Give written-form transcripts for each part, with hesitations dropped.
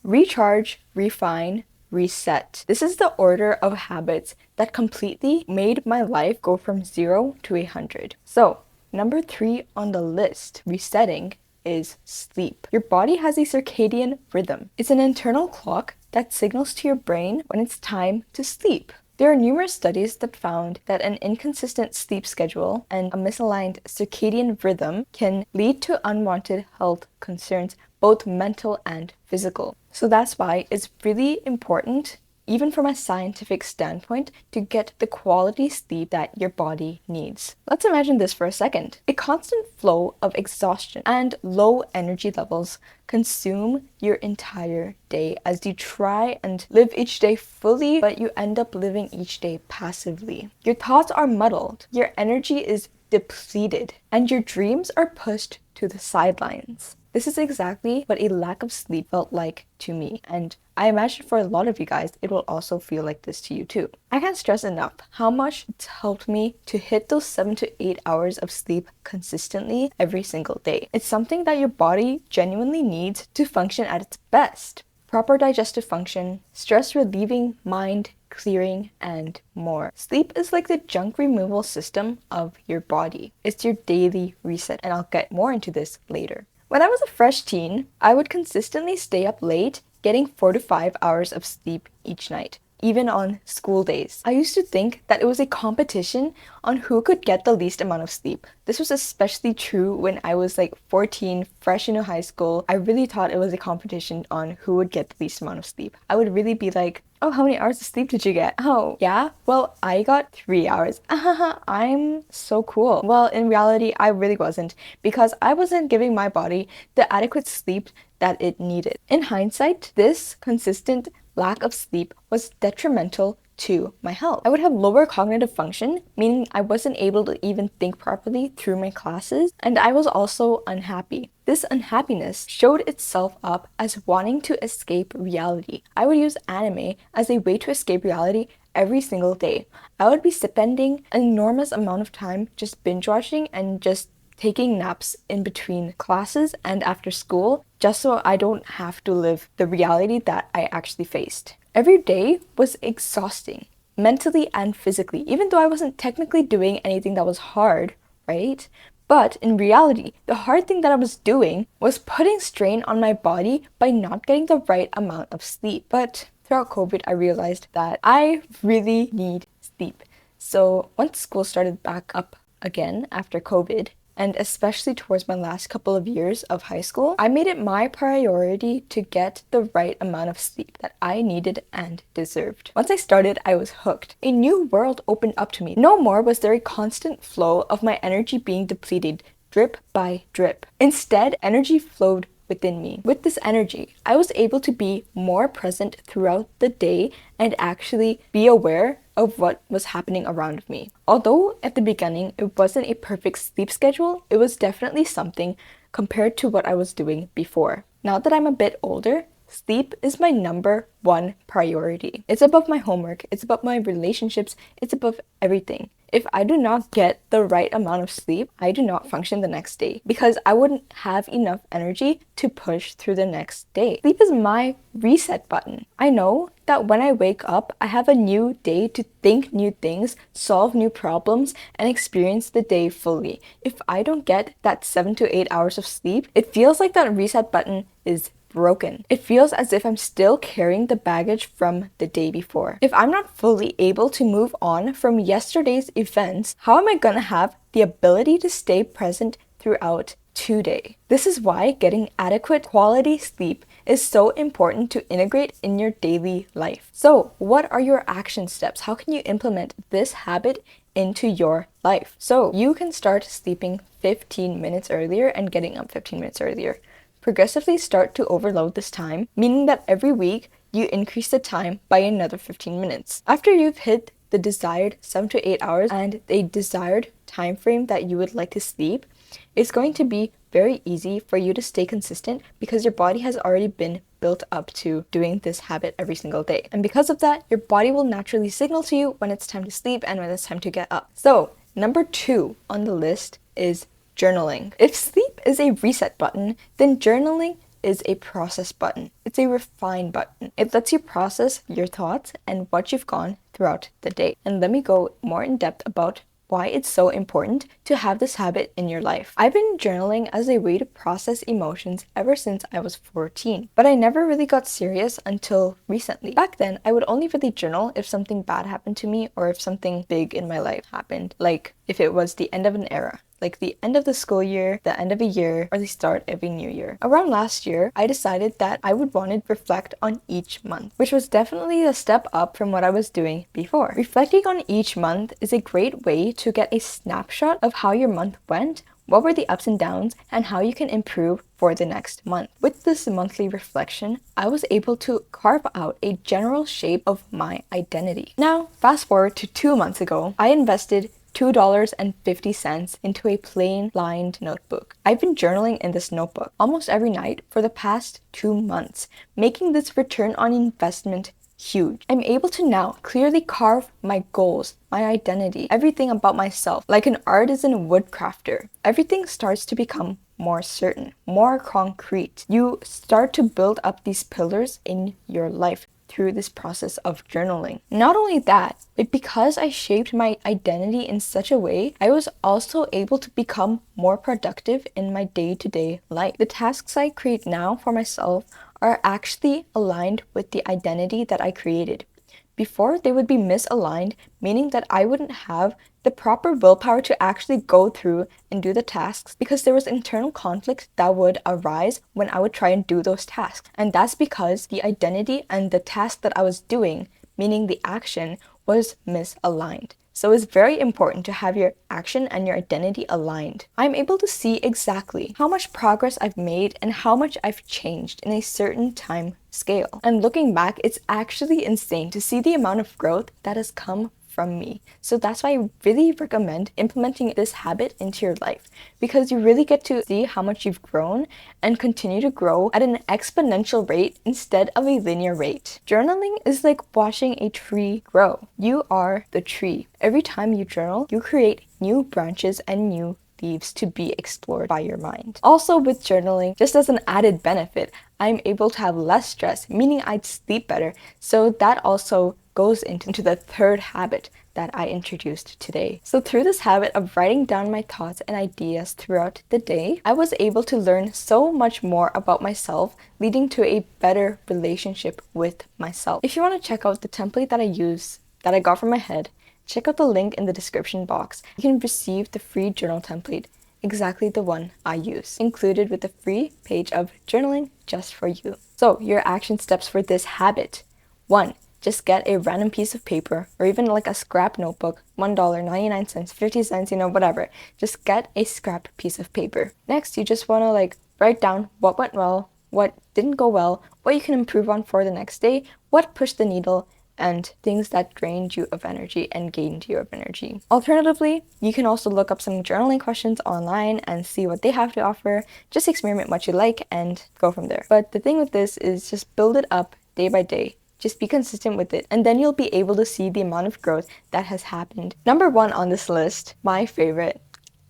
recharge, refine, reset. This is the order of habits that completely made my life go from 0 to 100. So, number 3 on the list, resetting, is sleep. Your body has a circadian rhythm. It's an internal clock that signals to your brain when it's time to sleep. There are numerous studies that found that an inconsistent sleep schedule and a misaligned circadian rhythm can lead to unwanted health concerns, both mental and physical. So that's why it's really important, even from a scientific standpoint, to get the quality sleep that your body needs. Let's imagine this for a second. A constant flow of exhaustion and low energy levels consume your entire day as you try and live each day fully, but you end up living each day passively. Your thoughts are muddled, your energy is depleted, and your dreams are pushed to the sidelines. This is exactly what a lack of sleep felt like to me, and I imagine for a lot of you guys, it will also feel like this to you too. I can't stress enough how much it's helped me to hit those 7 to 8 hours of sleep consistently every single day. It's something that your body genuinely needs to function at its best. Proper digestive function, stress relieving, mind clearing, and more. Sleep is like the junk removal system of your body. It's your daily reset, and I'll get more into this later. When I was a fresh teen, I would consistently stay up late, getting 4 to 5 hours of sleep each night, even on school days. I used to think that it was a competition on who could get the least amount of sleep. This was especially true when I was like 14, fresh into high school. I really thought it was a competition on who would get the least amount of sleep. I would really be like, oh, how many hours of sleep did you get? Oh, yeah? Well, I got 3 hours. I'm so cool. Well, in reality, I really wasn't, because I wasn't giving my body the adequate sleep that it needed. In hindsight, this consistent lack of sleep was detrimental to my health. I would have lower cognitive function, meaning I wasn't able to even think properly through my classes, and I was also unhappy. This unhappiness showed itself up as wanting to escape reality. I would use anime as a way to escape reality every single day. I would be spending an enormous amount of time just binge watching and just taking naps in between classes and after school, just so I don't have to live the reality that I actually faced. Every day was exhausting, mentally and physically, even though I wasn't technically doing anything that was hard, right? But in reality, the hard thing that I was doing was putting strain on my body by not getting the right amount of sleep. But throughout COVID, I realized that I really need sleep. So once school started back up again after COVID, and especially towards my last couple of years of high school, I made it my priority to get the right amount of sleep that I needed and deserved. Once I started, I was hooked. A new world opened up to me. No more was there a constant flow of my energy being depleted, drip by drip. Instead, energy flowed within me. With this energy, I was able to be more present throughout the day and actually be aware of what was happening around me. Although at the beginning it wasn't a perfect sleep schedule, it was definitely something compared to what I was doing before. Now that I'm a bit older, sleep is my number one priority. It's above my homework, it's above my relationships, it's above everything. If I do not get the right amount of sleep, I do not function the next day because I wouldn't have enough energy to push through the next day. Sleep is my reset button. I know that when I wake up, I have a new day to think new things, solve new problems, and experience the day fully. If I don't get that 7 to 8 hours of sleep, it feels like that reset button is broken. It feels as if I'm still carrying the baggage from the day before. If I'm not fully able to move on from yesterday's events, how am I gonna have the ability to stay present throughout today? This is why getting adequate quality sleep is so important to integrate in your daily life. So, what are your action steps? How can you implement this habit into your life? So, you can start sleeping 15 minutes earlier and getting up 15 minutes earlier. Progressively start to overload this time, meaning that every week you increase the time by another 15 minutes. After you've hit the desired 7 to 8 hours and a desired time frame that you would like to sleep, it's going to be very easy for you to stay consistent because your body has already been built up to doing this habit every single day. And because of that, your body will naturally signal to you when it's time to sleep and when it's time to get up. So, number 2 on the list is journaling. If sleep is a reset button, then journaling is a process button. It's a refine button. It lets you process your thoughts and what you've gone throughout the day. And let me go more in depth about why it's so important to have this habit in your life. I've been journaling as a way to process emotions ever since I was 14, but I never really got serious until recently. Back then, I would only really journal if something bad happened to me or if something big in my life happened, like if it was the end of an era, like the end of the school year, the end of a year, or the start of a new year. Around last year, I decided that I would want to reflect on each month, which was definitely a step up from what I was doing before. Reflecting on each month is a great way to get a snapshot of how your month went, what were the ups and downs, and how you can improve for the next month. With this monthly reflection, I was able to carve out a general shape of my identity. Now, fast forward to 2 months ago, I invested $2.50 into a plain lined notebook. I've been journaling in this notebook almost every night for the past 2 months, making this return on investment huge. I'm able to now clearly carve my goals, my identity, everything about myself. Like an artisan woodcrafter, everything starts to become more certain, more concrete. You start to build up these pillars in your life through this process of journaling. Not only that, but because I shaped my identity in such a way, I was also able to become more productive in my day-to-day life. The tasks I create now for myself are actually aligned with the identity that I created. Before, they would be misaligned, meaning that I wouldn't have the proper willpower to actually go through and do the tasks because there was internal conflict that would arise when I would try and do those tasks. And that's because the identity and the task that I was doing, meaning the action, was misaligned. So it's very important to have your action and your identity aligned. I'm able to see exactly how much progress I've made and how much I've changed in a certain time scale. And looking back, it's actually insane to see the amount of growth that has come from me. So that's why I really recommend implementing this habit into your life, because you really get to see how much you've grown and continue to grow at an exponential rate instead of a linear rate. Journaling is like watching a tree grow. You are the tree. Every time you journal, you create new branches and new leaves to be explored by your mind. Also with journaling, just as an added benefit, I'm able to have less stress, meaning I'd sleep better. So that also goes into the third habit that I introduced today. So through this habit of writing down my thoughts and ideas throughout the day, I was able to learn so much more about myself, leading to a better relationship with myself. If you want to check out the template that I use, that I got from my head, check out the link in the description box. You can receive the free journal template, exactly the one I use, included with the free page of journaling just for you. So your action steps for this habit. 1. Just get a random piece of paper or even like a scrap notebook, $1, 99 cents, 50 cents, whatever. Just get a scrap piece of paper. Next, you just want to write down what went well, what didn't go well, what you can improve on for the next day, what pushed the needle, and things that drained you of energy and gained you of energy. Alternatively, you can also look up some journaling questions online and see what they have to offer. Just experiment what you like and go from there. But the thing with this is just build it up day by day. Just be consistent with it, and then you'll be able to see the amount of growth that has happened. Number 1 on this list, my favorite,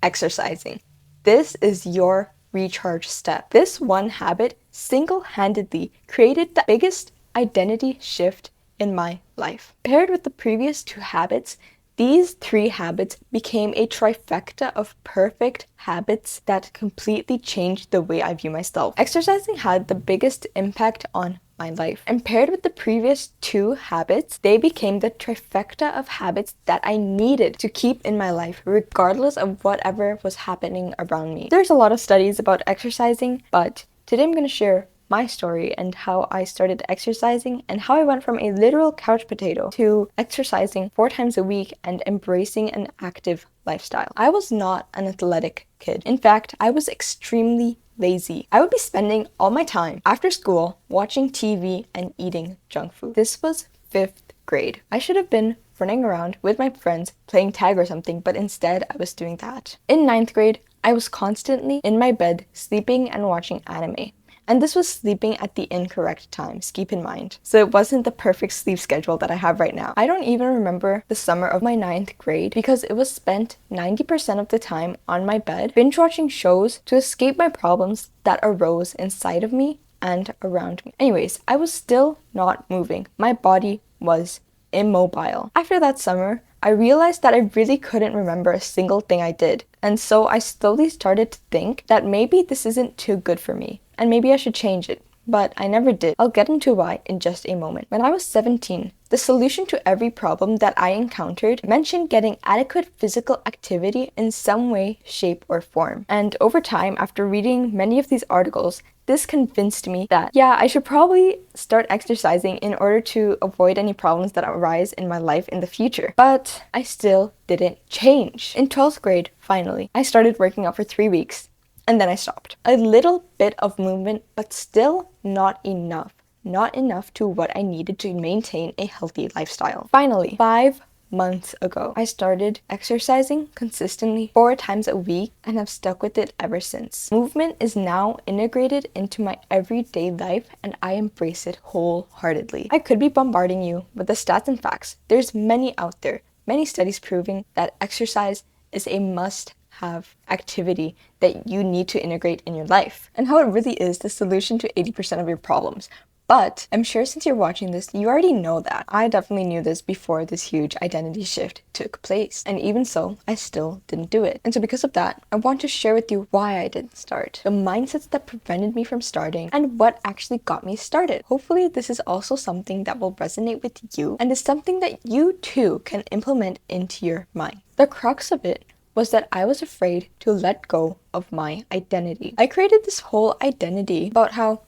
exercising. This is your recharge step. This one habit single-handedly created the biggest identity shift in my life. Paired with the previous 2 habits, these 3 habits became a trifecta of perfect habits that completely changed the way I view myself. Exercising had the biggest impact on my life. And paired with the previous 2 habits, they became the trifecta of habits that I needed to keep in my life, regardless of whatever was happening around me. There's a lot of studies about exercising, but today I'm going to share my story and how I started exercising and how I went from a literal couch potato to exercising 4 times a week and embracing an active lifestyle. I was not an athletic kid. In fact, I was extremely lazy. I would be spending all my time after school watching TV and eating junk food. This was 5th grade. I should have been running around with my friends playing tag or something, but instead I was doing that. In 9th grade, I was constantly in my bed sleeping and watching anime. And this was sleeping at the incorrect times, keep in mind. So it wasn't the perfect sleep schedule that I have right now. I don't even remember the summer of my 9th grade because it was spent 90% of the time on my bed, binge watching shows to escape my problems that arose inside of me and around me. Anyways, I was still not moving. My body was immobile. After that summer, I realized that I really couldn't remember a single thing I did. And so I slowly started to think that maybe this isn't too good for me, and maybe I should change it. But I never did. I'll get into why in just a moment. When I was 17, the solution to every problem that I encountered mentioned getting adequate physical activity in some way, shape, or form. And over time, after reading many of these articles, this convinced me that, yeah, I should probably start exercising in order to avoid any problems that arise in my life in the future. But I still didn't change. In 12th grade, finally, I started working out for 3 weeks. And then I stopped. A little bit of movement, but still not enough. Not enough to what I needed to maintain a healthy lifestyle. Finally, 5 months ago, I started exercising consistently 4 times a week and have stuck with it ever since. Movement is now integrated into my everyday life and I embrace it wholeheartedly. I could be bombarding you with the stats and facts. There's many out there. Many studies proving that exercise is a must-have activity that you need to integrate in your life, and how it really is the solution to 80% of your problems. But I'm sure since you're watching this, you already know that. I definitely knew this before this huge identity shift took place. And even so, I still didn't do it. And so because of that, I want to share with you why I didn't start, the mindsets that prevented me from starting, and what actually got me started. Hopefully, this is also something that will resonate with you and is something that you too can implement into your mind. The crux of it was that I was afraid to let go of my identity. I created this whole identity about how,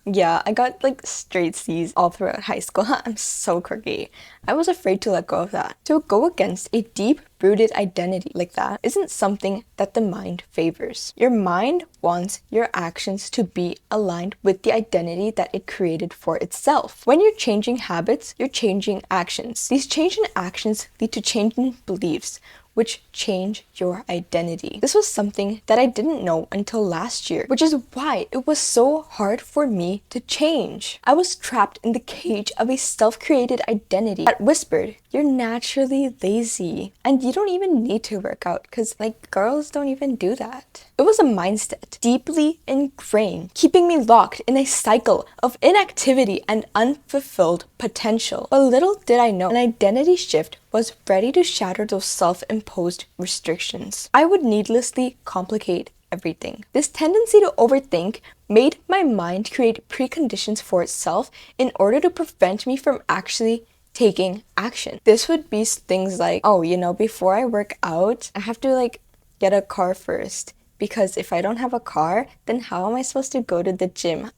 yeah, I got like straight C's all throughout high school. I'm so quirky. I was afraid to let go of that. To go against a deep-rooted identity like that isn't something that the mind favors. Your mind wants your actions to be aligned with the identity that it created for itself. When you're changing habits, you're changing actions. These change in actions lead to change in beliefs, which change your identity. This was something that I didn't know until last year, which is why it was so hard for me to change. I was trapped in the cage of a self-created identity that whispered, you're naturally lazy and you don't even need to work out because like girls don't even do that. It was a mindset deeply ingrained, keeping me locked in a cycle of inactivity and unfulfilled potential. But little did I know, an identity shift was ready to shatter those self-imposed restrictions. I would needlessly complicate everything. This tendency to overthink made my mind create preconditions for itself in order to prevent me from actually taking action. This would be things like, oh, before I work out, I have to get a car first. Because if I don't have a car, then how am I supposed to go to the gym?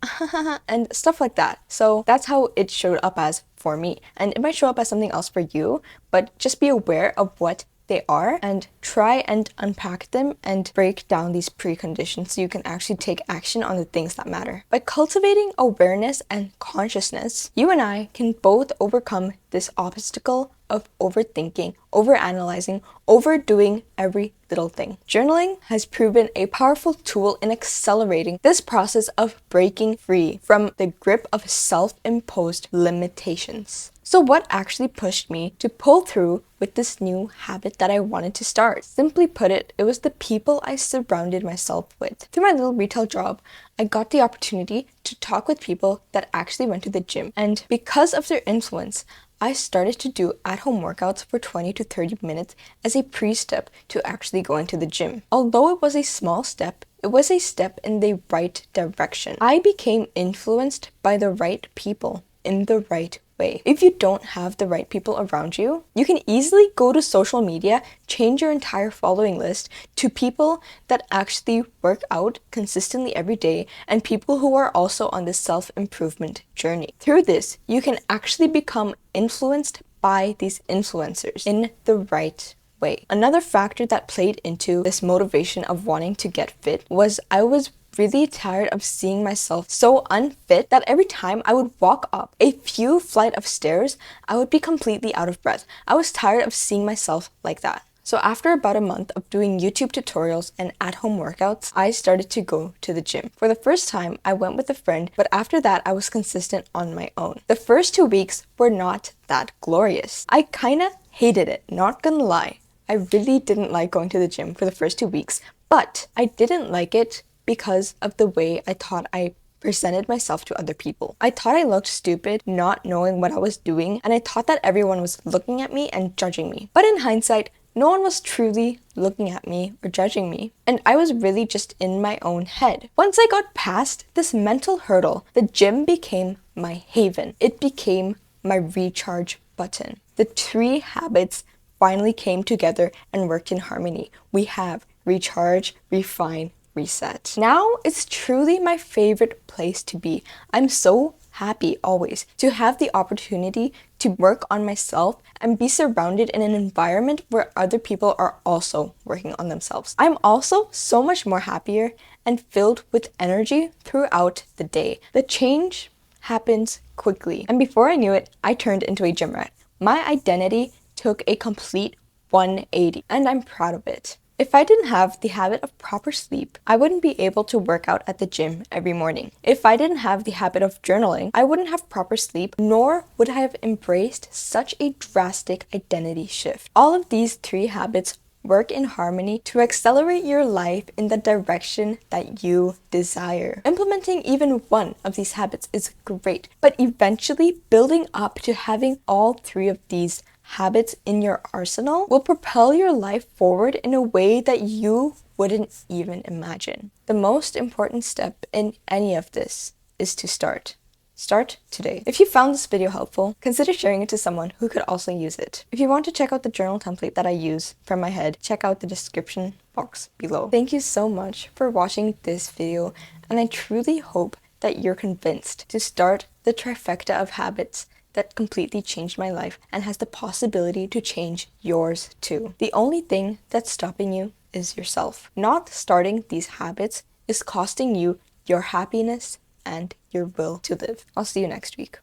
And stuff like that. So that's how it showed up as for me. And it might show up as something else for you, but just be aware of what they are and try and unpack them and break down these preconditions so you can actually take action on the things that matter. By cultivating awareness and consciousness, you and I can both overcome this obstacle of overthinking, overanalyzing, overdoing every little thing. Journaling has proven a powerful tool in accelerating this process of breaking free from the grip of self-imposed limitations. So what actually pushed me to pull through with this new habit that I wanted to start? Simply put it was the people I surrounded myself with. Through my little retail job, I got the opportunity to talk with people that actually went to the gym. And because of their influence, I started to do at-home workouts for 20 to 30 minutes as a pre-step to actually going to the gym. Although it was a small step, it was a step in the right direction. I became influenced by the right people in the right way. If you don't have the right people around you, you can easily go to social media, change your entire following list to people that actually work out consistently every day and people who are also on this self-improvement journey. Through this, you can actually become influenced by these influencers in the right way. Another factor that played into this motivation of wanting to get fit was I was really tired of seeing myself so unfit that every time I would walk up a few flight of stairs, I would be completely out of breath. I was tired of seeing myself like that. So after about a month of doing YouTube tutorials and at-home workouts, I started to go to the gym. For the first time, I went with a friend, but after that, I was consistent on my own. The first 2 weeks were not that glorious. I kinda hated it, not gonna lie. I really didn't like going to the gym for the first 2 weeks, but I didn't like it because of the way I thought I presented myself to other people. I thought I looked stupid, not knowing what I was doing, and I thought that everyone was looking at me and judging me. But in hindsight, no one was truly looking at me or judging me, and I was really just in my own head. Once I got past this mental hurdle, the gym became my haven. It became my recharge button. The three habits finally came together and worked in harmony. We have recharge, refine, reset. Now it's truly my favorite place to be. I'm so happy always to have the opportunity to work on myself and be surrounded in an environment where other people are also working on themselves. I'm also so much more happier and filled with energy throughout the day. The change happens quickly, and before I knew it, I turned into a gym rat. My identity took a complete 180, and I'm proud of it. If I didn't have the habit of proper sleep, I wouldn't be able to work out at the gym every morning. If I didn't have the habit of journaling, I wouldn't have proper sleep, nor would I have embraced such a drastic identity shift. All of these three habits work in harmony to accelerate your life in the direction that you desire. Implementing even one of these habits is great, but eventually building up to having all three of these habits in your arsenal will propel your life forward in a way that you wouldn't even imagine. The most important step in any of this is to start. Start today. If you found this video helpful, consider sharing it to someone who could also use it. If you want to check out the journal template that I use from my head, check out the description box below. Thank you so much for watching this video, and I truly hope that you're convinced to start the trifecta of habits that completely changed my life and has the possibility to change yours too. The only thing that's stopping you is yourself. Not starting these habits is costing you your happiness and your will to live. I'll see you next week.